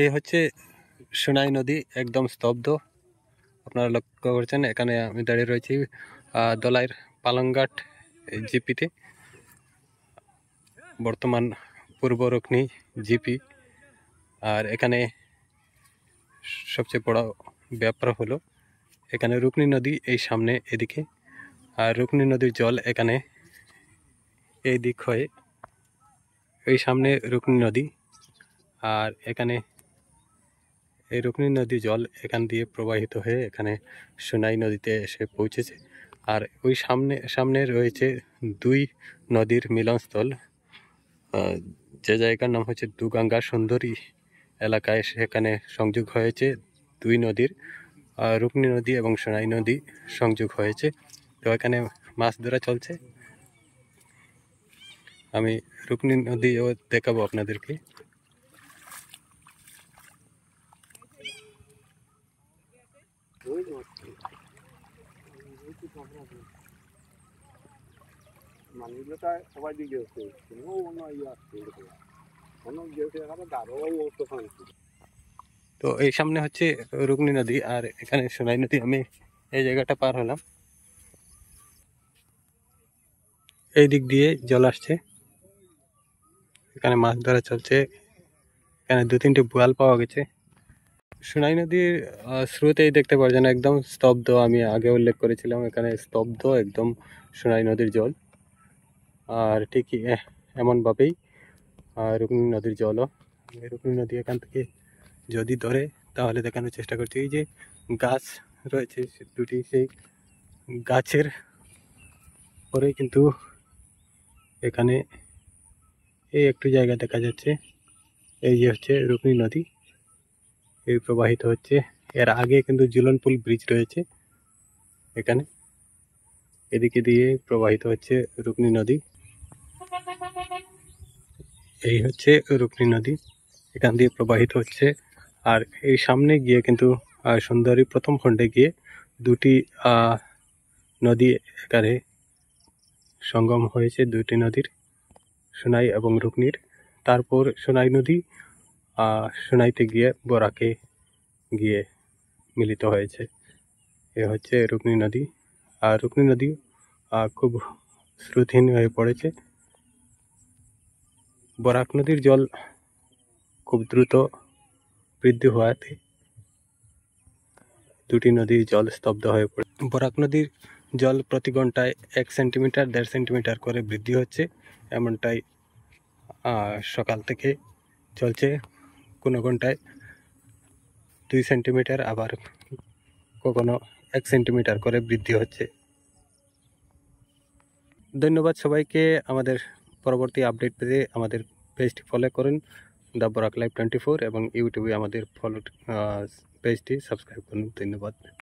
এই হচ্ছে সোনাই নদী, একদম স্তব্ধ। আপনারা লক্ষ্য করছেন, এখানে আমি দাঁড়িয়ে রয়েছি দলাইয়ের পালংঘাট জিপিতে, বর্তমান পূর্ব রুকনি জিপি। আর এখানে সবচেয়ে বড় ব্যাপার হলো, এখানে রুকনি নদী এই সামনে এদিকে, আর রুকনি নদীর জল এখানে এই দিক হয়ে, এই সামনে রুকনি নদী, আর এখানে এই রুকনি নদীর জল এখান দিয়ে প্রবাহিত হয়ে এখানে সোনাই নদীতে এসে পৌঁছেছে। আর ওই সামনে রয়েছে দুই নদীর মিলনস্থল, যে জায়গার নাম হচ্ছে দুগঙ্গা সুন্দরী এলাকায়। সেখানে সংযোগ হয়েছে দুই নদীর, রুকনি নদী এবং সোনাই নদী সংযোগ হয়েছে। তো এখানে মাছ ধরা চলছে। আমি রুকনি নদীও দেখাবো আপনাদেরকে। তো এই সামনে হচ্ছে রুকনি নদী, আর এখানে সোনাই নদী। আমি এই জায়গাটা পার হলাম, এই দিক দিয়ে জল আসছে, এখানে মাছ ধরা চলছে। এখানে 2-3টি বোয়াল পাওয়া গেছে। সোনাই নদীর স্রোতেই দেখতে পাচ্ছেন একদম স্তব্ধ। আমি আগে উল্লেখ করেছিলাম এখানে স্তব্ধ একদম সোনাই নদীর জল। আর ঠিক এমনভাবেই রুকনি নদীর জলও। রুকনি নদী এখান থেকে যদি ধরে তাহলে দেখানোর চেষ্টা করছি। এই যে গাছ রয়েছে দুটি, সেই গাছের পরে কিন্তু এখানে এই একটু জায়গা দেখা যাচ্ছে। এই যে হচ্ছে রুকনি নদী, এই প্রবাহিত হচ্ছে। এর আগে কিন্তু ঝুলনপুল ব্রিজ রয়েছে এখানে, এদিকে দিয়ে প্রবাহিত হচ্ছে রুকনি নদী। এই হচ্ছে রুকনি নদী, এখান দিয়ে প্রবাহিত হচ্ছে। আর এই সামনে গিয়ে কিন্তু সুন্দরী প্রথম খণ্ডে গিয়ে দুটি নদী এখানে সঙ্গম হয়েছে, দুটি নদীর, সোনাই এবং রুকনির। তারপর সোনাই নদী সোনাইতে গিয়ে বরাকে গিয়ে মিলিত হয়েছে। এ হচ্ছে রুকনি নদী। আর রুকনি নদী খুব স্রোতহীন হয়ে পড়েছে। বরাক নদীর জল খুব দ্রুত বৃদ্ধি হওয়াতে দুটি নদীর জল স্তব্ধ হয়ে পড়ে। বরাক নদীর জল প্রতি ঘন্টায় 1 সেন্টিমিটার 1.5 সেন্টিমিটার করে বৃদ্ধি হচ্ছে, এমনটাই সকাল থেকে চলছে। কোনো ঘন্টায় 2 সেন্টিমিটার, আবার কখনো 1 সেন্টিমিটার করে বৃদ্ধি হচ্ছে। ধন্যবাদ সবাইকে। আমাদের পরবর্তী আপডেট পেতে আমাদের পেজটি ফলো করুন, দ্য বরাক লাইভ 24, এবং ইউটিউবে আমাদের পেজটি সাবস্ক্রাইব করুন। ধন্যবাদ।